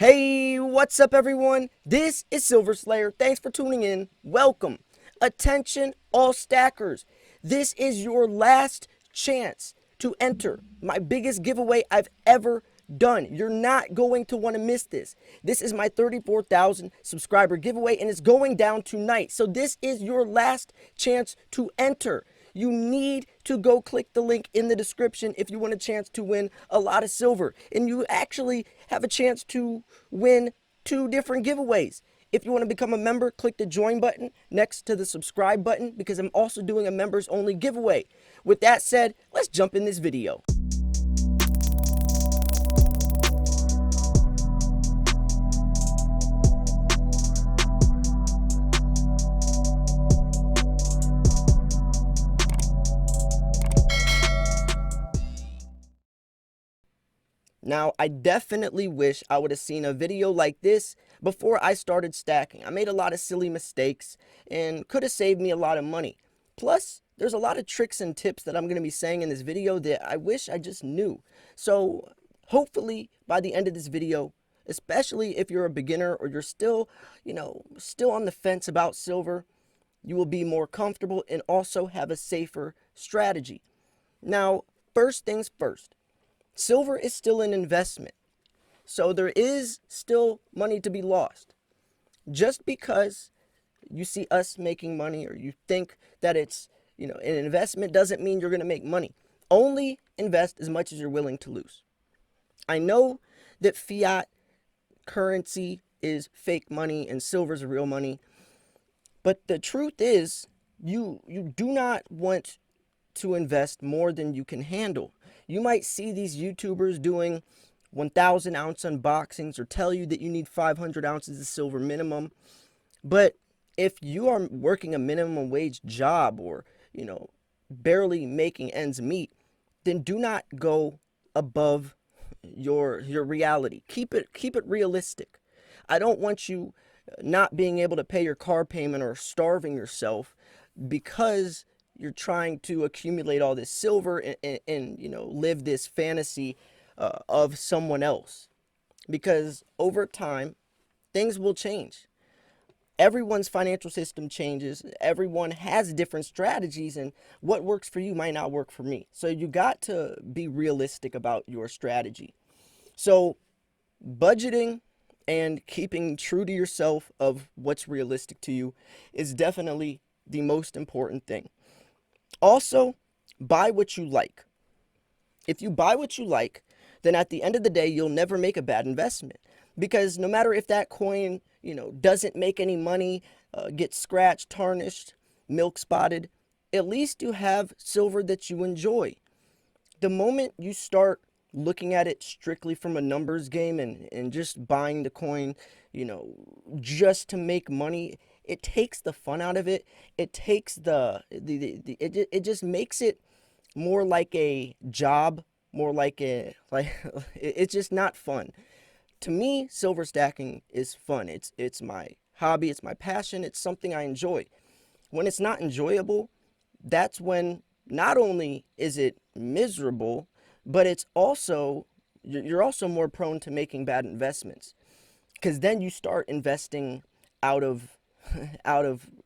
Hey, what's up, everyone? This is Silver Slayer. Thanks for tuning in. Welcome. Attention, all stackers. This is your last chance to enter my biggest giveaway I've ever done. You're not going to want to miss this. This is my 34,000 subscriber giveaway, and it's going down tonight. So this is your last chance to enter. You need to go click the link in the description if you want a chance to win a lot of silver. And you actually have a chance to win 2 different giveaways. If you want to become a member, click the join button next to the subscribe button because I'm also doing a members only giveaway. With that said, let's jump in this video. Now, I definitely wish I would have seen a video like this before I started stacking. I made a lot of silly mistakes and could have saved me a lot of money. Plus, there's a lot of tricks and tips that I'm going to be saying in this video that I wish I just knew. So, hopefully, by the end of this video, especially if you're a beginner or you're still, still on the fence about silver, you will be more comfortable and also have a safer strategy. Now, first things first. Silver is still an investment, so there is still money to be lost. Just because you see us making money or you think that it's, an investment doesn't mean you're going to make money. Only invest as much as you're willing to lose. I know that fiat currency is fake money and silver is real money, but the truth is you do not want to invest more than you can handle. You might see these YouTubers doing 1,000 ounce unboxings or tell you that you need 500 ounces of silver minimum. But if you are working a minimum wage job or, barely making ends meet, then do not go above your reality. Keep it realistic. I don't want you not being able to pay your car payment or starving yourself because you're trying to accumulate all this silver and live this fantasy of someone else. Because over time, things will change. Everyone's financial system changes. Everyone has different strategies, and what works for you might not work for me. So you got to be realistic about your strategy. So budgeting and keeping true to yourself of what's realistic to you is definitely the most important thing. Also, buy what you like. If you buy what you like, then at the end of the day, you'll never make a bad investment. Because no matter if that coin, doesn't make any money, gets scratched, tarnished, milk spotted, at least you have silver that you enjoy. The moment you start looking at it strictly from a numbers game and just buying the coin, just to make money, it takes the fun out of it. It takes it just makes it more like a job, more like it's just not fun. To me, silver stacking is fun. It's my hobby, it's my passion, it's something I enjoy. When it's not enjoyable, that's when not only is it miserable, but you're also more prone to making bad investments. Because then you start investing out of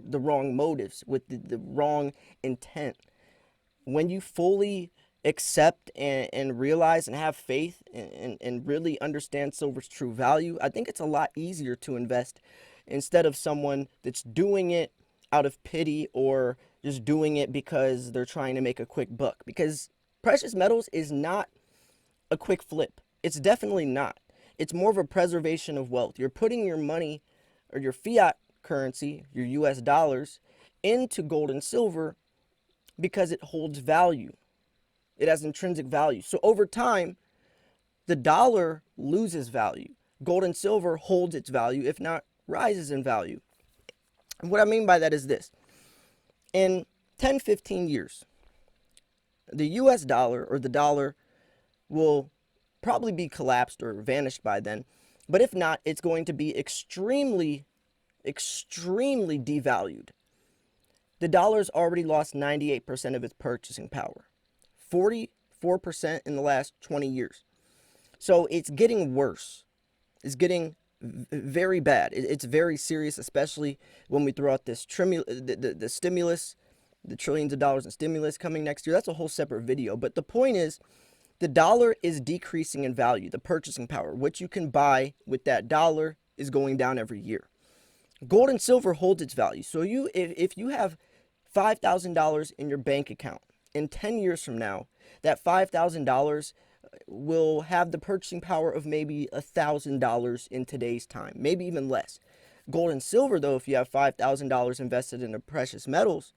the wrong motives, with the wrong intent. When you fully accept and realize and have faith and really understand silver's true value, I think it's a lot easier to invest instead of someone that's doing it out of pity or just doing it because they're trying to make a quick buck. Because precious metals is not a quick flip. It's definitely not. It's more of a preservation of wealth. You're putting your money or your fiat currency, your US dollars, into gold and silver because it holds value. It has intrinsic value. So over time, the dollar loses value. Gold and silver holds its value, if not rises in value. And what I mean by that is this. In 10, 15 years, the US dollar or the dollar will probably be collapsed or vanished by then. But if not, it's going to be extremely devalued. The dollar's already lost 98% of its purchasing power, 44% in the last 20 years. So it's getting worse. is getting very bad. It's very serious, especially when we throw out this the stimulus, the trillions of dollars in stimulus coming next year. That's a whole separate video. But the point is, the dollar is decreasing in value. The purchasing power, what you can buy with that dollar, is going down every year. Gold and silver holds its value. So if you have $5,000 in your bank account, in 10 years from now, that $5,000 will have the purchasing power of maybe $1,000 in today's time, maybe even less. Gold and silver, though, if you have $5,000 invested in the precious metals,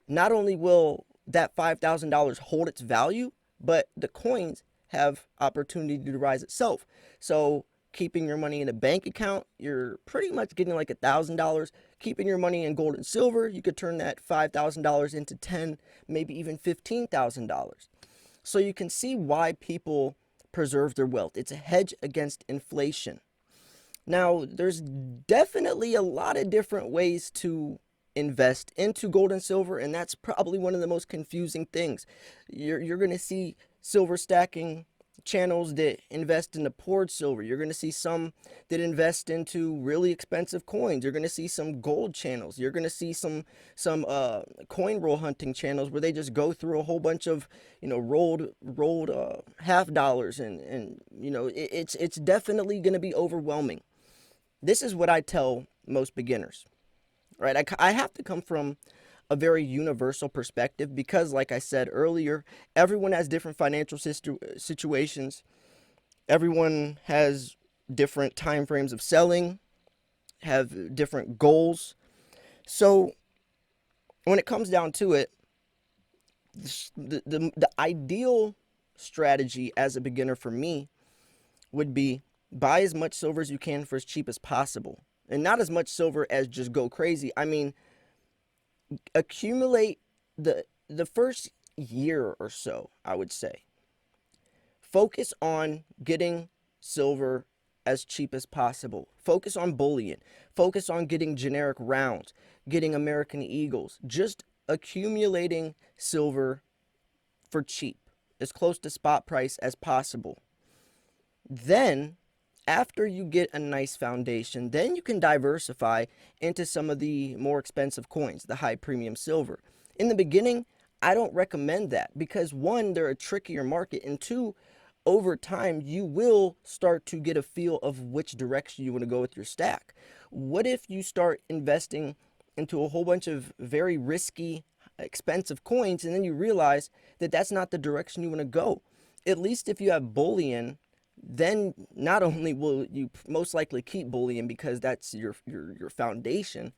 not only will that $5,000 hold its value, but the coins have opportunity to rise itself. So keeping your money in a bank account, you're pretty much getting like $1,000. Keeping your money in gold and silver, you could turn that $5,000 into $10,000, maybe even $15,000. So you can see why people preserve their wealth. It's a hedge against inflation. Now, there's definitely a lot of different ways to invest into gold and silver, and that's probably one of the most confusing things. You're going to see silver stacking channels that invest in the poured silver. You're going to see some that invest into really expensive coins. You're going to see some gold channels. You're going to see some coin roll hunting channels where they just go through a whole bunch of rolled half dollars, and it's definitely going to be overwhelming. This is what I tell most beginners, right? I have to come from a very universal perspective because, like I said earlier, everyone has different financial situations. Everyone has different time frames of selling, have different goals. So when it comes down to it, the ideal strategy as a beginner for me would be buy as much silver as you can for as cheap as possible. And not as much silver as just go crazy. I mean, accumulate the first year or so, I would say. Focus on getting silver as cheap as possible. Focus on bullion. Focus on getting generic rounds, getting American Eagles. Just accumulating silver for cheap, as close to spot price as possible. Then, after you get a nice foundation, then you can diversify into some of the more expensive coins, the high premium silver. In the beginning, I don't recommend that because one, they're a trickier market, and two, over time, you will start to get a feel of which direction you want to go with your stack. What if you start investing into a whole bunch of very risky, expensive coins, and then you realize that that's not the direction you want to go? At least if you have bullion, then not only will you most likely keep bullion because that's your foundation,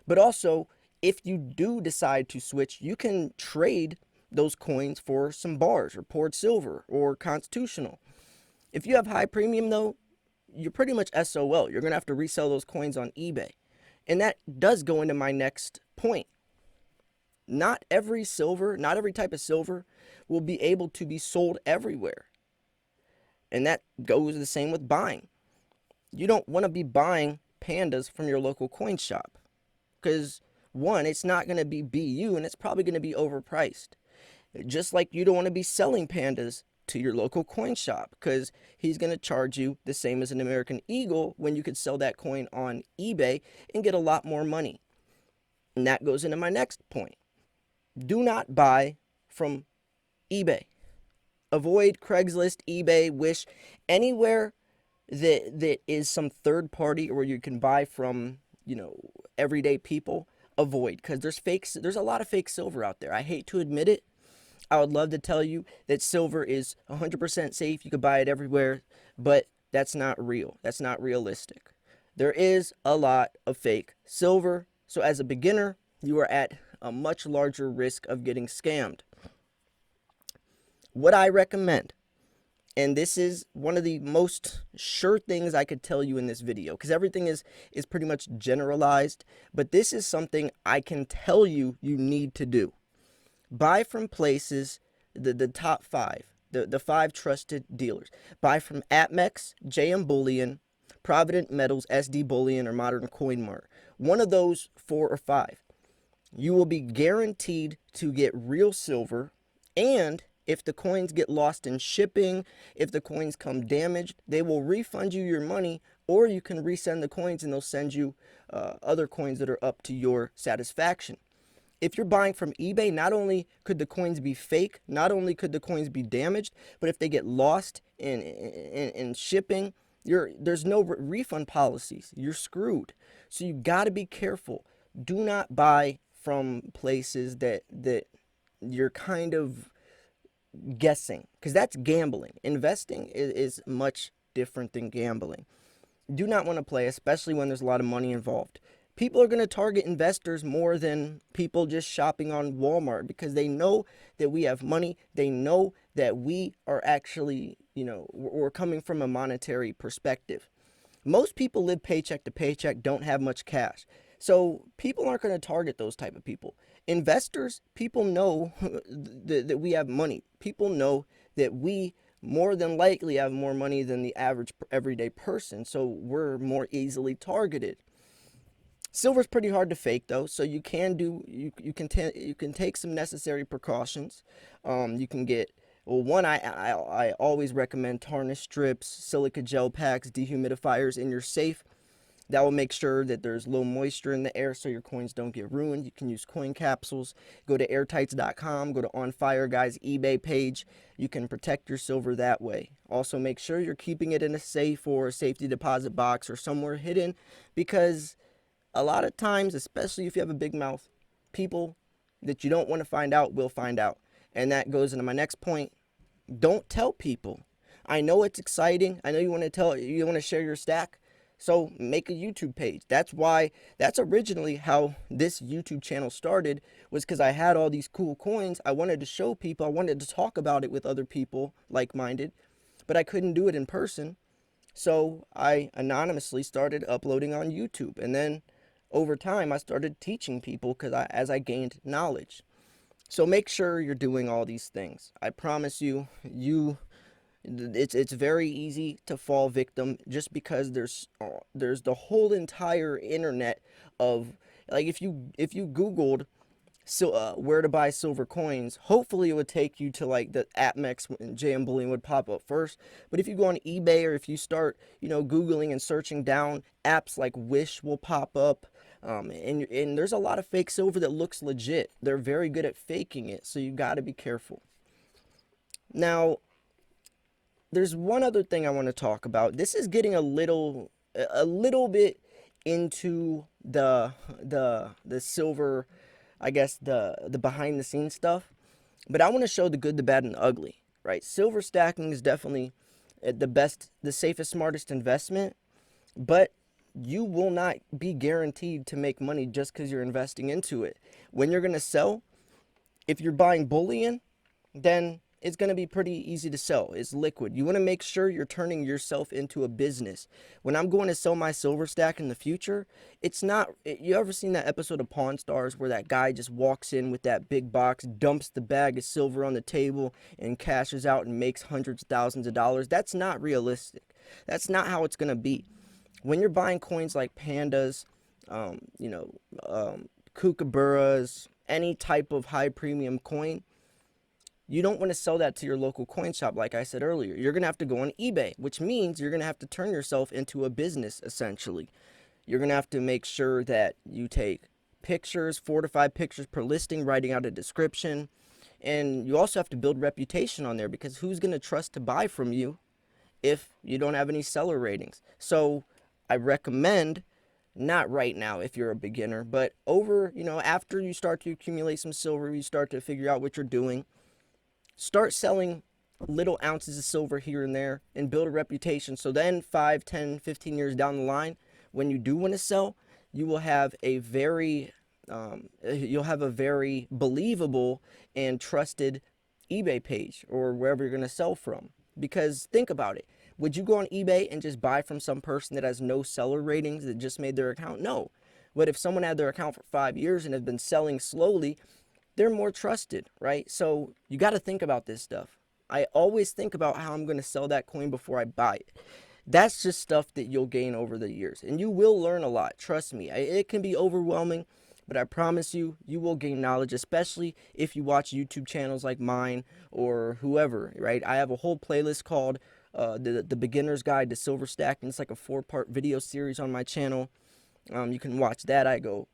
but also if you do decide to switch, you can trade those coins for some bars or poured silver or constitutional. If you have high premium though, you're pretty much SOL. You're going to have to resell those coins on eBay. And that does go into my next point. Not every type of silver will be able to be sold everywhere. And that goes the same with buying. You don't want to be buying pandas from your local coin shop because one, it's not going to be BU and it's probably going to be overpriced. Just like you don't want to be selling pandas to your local coin shop because he's going to charge you the same as an American Eagle when you could sell that coin on eBay and get a lot more money. And that goes into my next point. Do not buy from eBay. Avoid Craigslist, eBay, Wish, anywhere that is some third party or where you can buy from, everyday people. Avoid, because there's a lot of fake silver out there. I hate to admit it. I would love to tell you that silver is 100% safe. You could buy it everywhere, but that's not real. That's not realistic. There is a lot of fake silver. So as a beginner, you are at a much larger risk of getting scammed. What I recommend, and this is one of the most sure things I could tell you in this video, because everything is pretty much generalized, but this is something I can tell you need to do. Buy from places, the top five, the five trusted dealers. Buy from APMEX, JM Bullion, Provident Metals, SD Bullion, or Modern Coin Mart. One of those 4 or 5. You will be guaranteed to get real silver, and If the coins get lost in shipping, if the coins come damaged, they will refund you your money, or you can resend the coins and they'll send you other coins that are up to your satisfaction. If you're buying from eBay, not only could the coins be fake, not only could the coins be damaged, but if they get lost in shipping, there's no refund policies. You're screwed. So you got to be careful. Do not buy from places that you're kind of guessing, because that's gambling. Investing is much different than gambling. Do not want to play, especially when there's a lot of money involved. People are going to target investors more than people just shopping on Walmart, because they know that we have money. They know that we are actually, we're coming from a monetary perspective. Most people live paycheck to paycheck, don't have much cash. So people aren't going to target those type of people. Investors, people know that we have money. People know that we more than likely have more money than the average everyday person. So we're more easily targeted. Silver's pretty hard to fake though, so you can take some necessary precautions. You can get, well, one, I always recommend tarnish strips, silica gel packs, dehumidifiers in your safe. That will make sure that there's low moisture in the air so your coins don't get ruined. You can use coin capsules. Go to airtights.com, go to On Fire Guy's eBay page. You can protect your silver that way. Also, make sure you're keeping it in a safe or a safety deposit box or somewhere hidden, because a lot of times, especially if you have a big mouth, people that you don't want to find out will find out. And that goes into my next point. Don't tell people. I know it's exciting. I know you want to share your stack. So make a YouTube page. That's originally how this YouTube channel started, was because I had all these cool coins. I wanted to show people. I wanted to talk about it with other people like-minded, but I couldn't do it in person. So I anonymously started uploading on YouTube. And then over time, I started teaching people as I gained knowledge. So make sure you're doing all these things. I promise you, it's very easy to fall victim, just because there's the whole entire internet of, like, if you Googled where to buy silver coins, hopefully it would take you to like the APMEX and JM Bullion would pop up first. But if you go on eBay, or if you start Googling and searching down, apps like Wish will pop up. And there's a lot of fake silver that looks legit. They're very good at faking it, so you got to be careful. Now, there's one other thing I want to talk about. This is getting a little bit into the silver, I guess, the behind the scenes stuff. But I want to show the good, the bad, and the ugly, right? Silver stacking is definitely the safest, smartest investment, but you will not be guaranteed to make money just because you're investing into it. When you're going to sell, if you're buying bullion, then it's going to be pretty easy to sell. It's liquid. You want to make sure you're turning yourself into a business. When I'm going to sell my silver stack in the future, it's not, you ever seen that episode of Pawn Stars where that guy just walks in with that big box, dumps the bag of silver on the table, and cashes out and makes hundreds of thousands of dollars? That's not realistic. That's not how it's going to be. When you're buying coins like pandas, kookaburras, any type of high premium coin, you don't want to sell that to your local coin shop. Like I said earlier, you're going to have to go on eBay, which means you're going to have to turn yourself into a business, essentially. You're going to have to make sure that you take pictures, 4 to 5 pictures per listing, writing out a description. And you also have to build reputation on there, because who's going to trust to buy from you if you don't have any seller ratings? So I recommend, not right now if you're a beginner, but after you start to accumulate some silver, you start to figure out what you're doing, start selling little ounces of silver here and there and build a reputation. So then 5, 10, 15 years down the line, when you do want to sell, you will have a very believable and trusted eBay page or wherever you're going to sell from. Because think about it. Would you go on eBay and just buy from some person that has no seller ratings, that just made their account? No. But if someone had their account for 5 years and has been selling slowly, they're more trusted, right? So you got to think about this stuff. I always think about how I'm going to sell that coin before I buy it. That's just stuff that you'll gain over the years, and you will learn a lot. Trust me. It can be overwhelming, but I promise you, you will gain knowledge, especially if you watch YouTube channels like mine or whoever, right? I have a whole playlist called the Beginner's Guide to Silver Stacking. It's like a 4-part video series on my channel. You can watch that. I go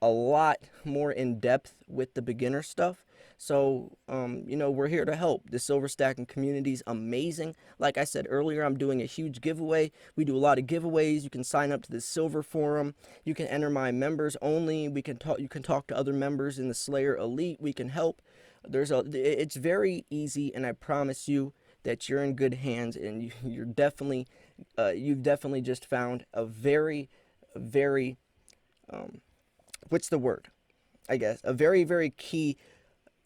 a lot more in depth with the beginner stuff. So, we're here to help. The silver stacking community is amazing. Like I said earlier, I'm doing a huge giveaway. We do a lot of giveaways. You can sign up to the silver forum. You can enter my members only. You can talk to other members in the Slayer Elite. We can help. It's very easy, and I promise you that you're in good hands, and you've definitely just found a very what's the word, I guess, a very, very key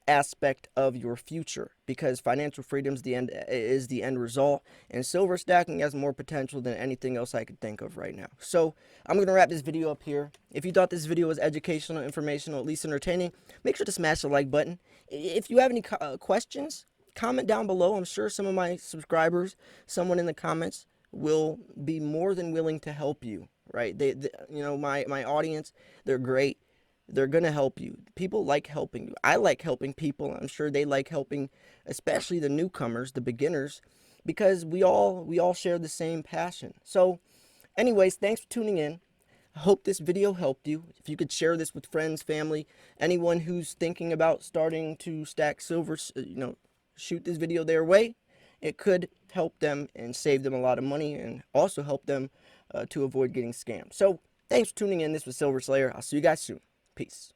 aspect of your future, because financial freedom is the end result, and silver stacking has more potential than anything else I could think of right now. So I'm going to wrap this video up here. If you thought this video was educational, informational, at least entertaining, make sure to smash the like button. If you have any questions, comment down below. I'm sure some of my subscribers, someone in the comments, will be more than willing to help you, right? My audience, they're great. They're gonna help you. People like helping you. I like helping people. I'm sure they like helping, especially the newcomers, the beginners, because we all share the same passion. So anyways, thanks for tuning in. I hope this video helped you. If you could share this with friends, family, anyone who's thinking about starting to stack silver, shoot this video their way. It could help them and save them a lot of money, and also help them to avoid getting scammed. So thanks for tuning in. This was Silver Slayer. I'll see you guys soon. Peace.